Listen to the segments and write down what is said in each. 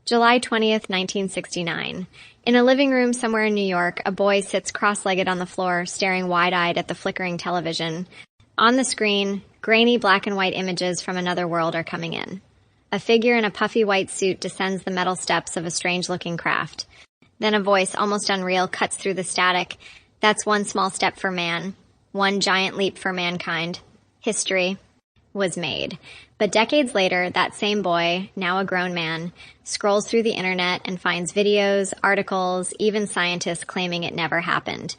July 20th, 1969. In a living room somewhere in New York, a boy sits cross-legged on the floor, staring wide-eyed at the flickering television. On the screen, grainy black and white images from another world are coming in. A figure in a puffy white suit descends the metal steps of a strange-looking craft. Then a voice, almost unreal, cuts through the static. That's one small step for man. One giant leap for mankind. History was made. But decades later, that same boy, now a grown man, scrolls through the internet and finds videos, articles, even scientists claiming it never happened.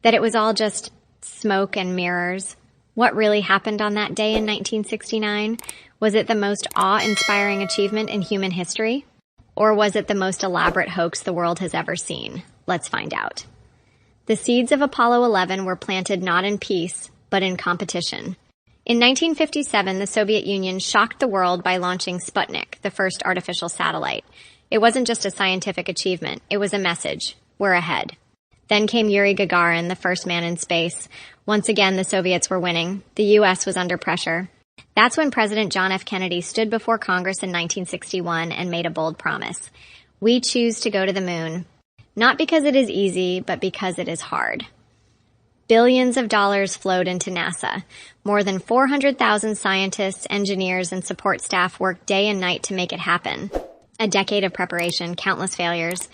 That it was all just smoke and mirrors. What really happened on that day in 1969? Was it the most awe-inspiring achievement in human history? Or was it the most elaborate hoax the world has ever seen? Let's find out. The seeds of Apollo 11 were planted not in peace, but in competition. In 1957, the Soviet Union shocked the world by launching Sputnik, the first artificial satellite. It wasn't just a scientific achievement. It was a message. We're ahead. Then came Yuri Gagarin, the first man in space. Once again, the Soviets were winning. The U.S. was under pressure. That's when President John F. Kennedy stood before Congress in 1961 and made a bold promise. We choose to go to the moon. Not because it is easy, but because it is hard. Billions of dollars flowed into NASA. More than 400,000 scientists, engineers, and support staff worked day and night to make it happen. A decade of preparation, countless failures.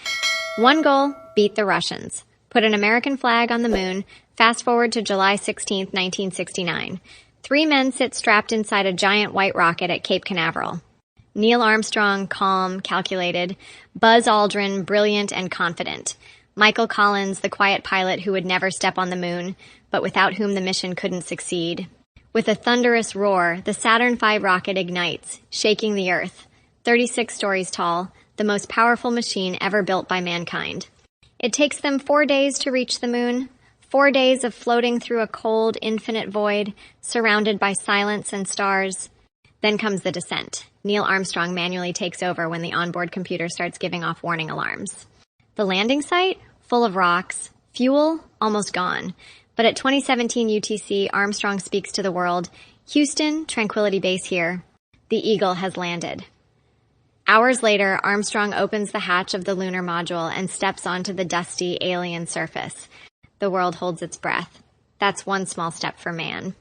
One goal, beat the Russians. Put an American flag on the moon. Fast forward to July 16, 1969. 3 men sit strapped inside a giant white rocket at Cape Canaveral. Neil Armstrong, calm, calculated. Buzz Aldrin, brilliant and confident. Michael Collins, the quiet pilot who would never step on the moon, but without whom the mission couldn't succeed. With a thunderous roar, the Saturn V rocket ignites, shaking the Earth. 36 stories tall, the most powerful machine ever built by mankind. It takes them 4 days to reach the moon. 4 days of floating through a cold, infinite void, surrounded by silence and stars. Then comes the descent. Neil Armstrong manually takes over when the onboard computer starts giving off warning alarms. The landing site? Full of rocks. Fuel? Almost gone. But at 2017 UTC, Armstrong speaks to the world. Houston, Tranquility Base here. The Eagle has landed. Hours later, Armstrong opens the hatch of the lunar module and steps onto the dusty alien surface. The world holds its breath. That's one small step for man.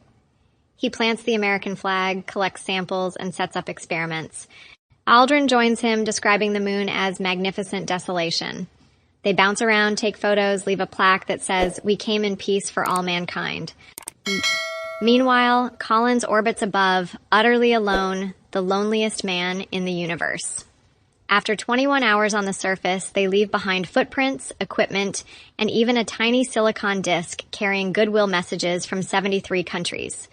He plants the American flag, collects samples, and sets up experiments. Aldrin joins him, describing the moon as magnificent desolation. They bounce around, take photos, leave a plaque that says, "We came in peace for all mankind." Meanwhile, Collins orbits above, utterly alone, the loneliest man in the universe. After 21 hours on the surface, they leave behind footprints, equipment, and even a tiny silicon disc carrying goodwill messages from 73 countries.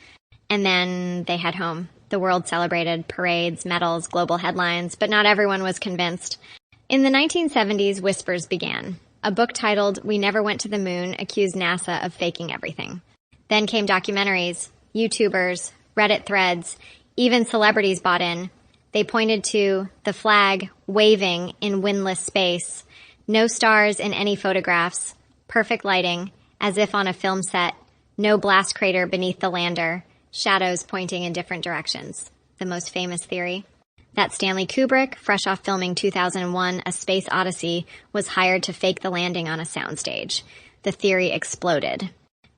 And then they head home. The world celebrated parades, medals, global headlines, but not everyone was convinced. In the 1970s, whispers began. A book titled We Never Went to the Moon accused NASA of faking everything. Then came documentaries, YouTubers, Reddit threads, even celebrities bought in. They pointed to the flag waving in windless space, no stars in any photographs, perfect lighting, as if on a film set, no blast crater beneath the lander, shadows pointing in different directions. The most famous theory? That Stanley Kubrick, fresh off filming 2001 A Space Odyssey, was hired to fake the landing on a soundstage. The theory exploded.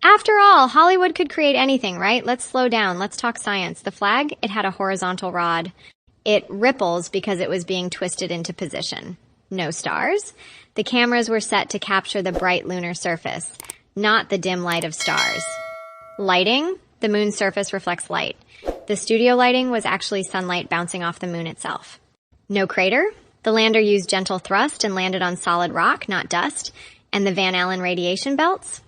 After all, Hollywood could create anything, right? Let's slow down. Let's talk science. The flag, it had a horizontal rod. It ripples because it was being twisted into position. No stars? The cameras were set to capture the bright lunar surface, not the dim light of stars. Lighting? The moon's surface reflects light. The studio lighting was actually sunlight bouncing off the moon itself. No crater? The lander used gentle thrust and landed on solid rock, not dust. And the Van Allen radiation belts?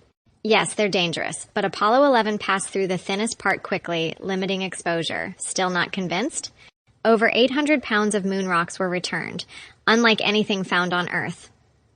Yes, they're dangerous, but Apollo 11 passed through the thinnest part quickly, limiting exposure. Still not convinced? Over 800 pounds of moon rocks were returned, unlike anything found on Earth.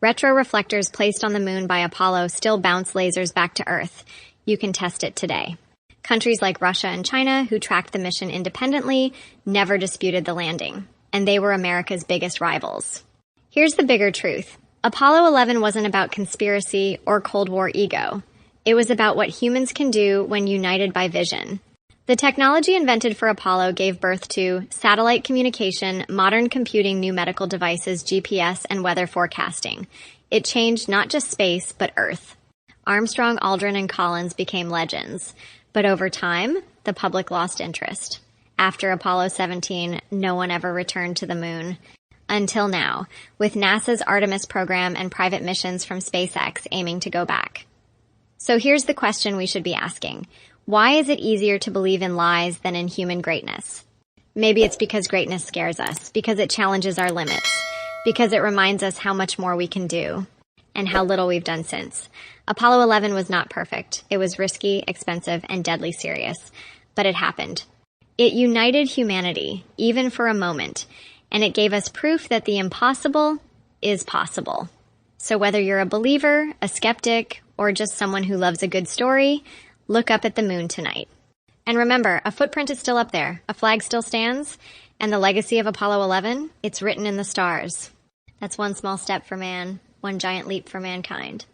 Retroreflectors placed on the moon by Apollo still bounce lasers back to Earth. You can test it today. Countries like Russia and China, who tracked the mission independently, never disputed the landing, and they were America's biggest rivals. Here's the bigger truth. Apollo 11 wasn't about conspiracy or Cold War ego. It was about what humans can do when united by vision. The technology invented for Apollo gave birth to satellite communication, modern computing, new medical devices, GPS, and weather forecasting. It changed not just space, but Earth. Armstrong, Aldrin, and Collins became legends. But over time, the public lost interest. After Apollo 17, no one ever returned to the moon. Until now, with NASA's Artemis program and private missions from SpaceX aiming to go back. So here's the question we should be asking. Why is it easier to believe in lies than in human greatness? Maybe it's because greatness scares us, because it challenges our limits, because it reminds us how much more we can do, and how little we've done since. Apollo 11 was not perfect. It was risky, expensive, and deadly serious. But it happened. It united humanity, even for a moment, and it gave us proof that the impossible is possible. So whether you're a believer, a skeptic, or just someone who loves a good story, look up at the moon tonight. And remember, a footprint is still up there, a flag still stands, and the legacy of Apollo 11, it's written in the stars. That's one small step for man, one giant leap for mankind.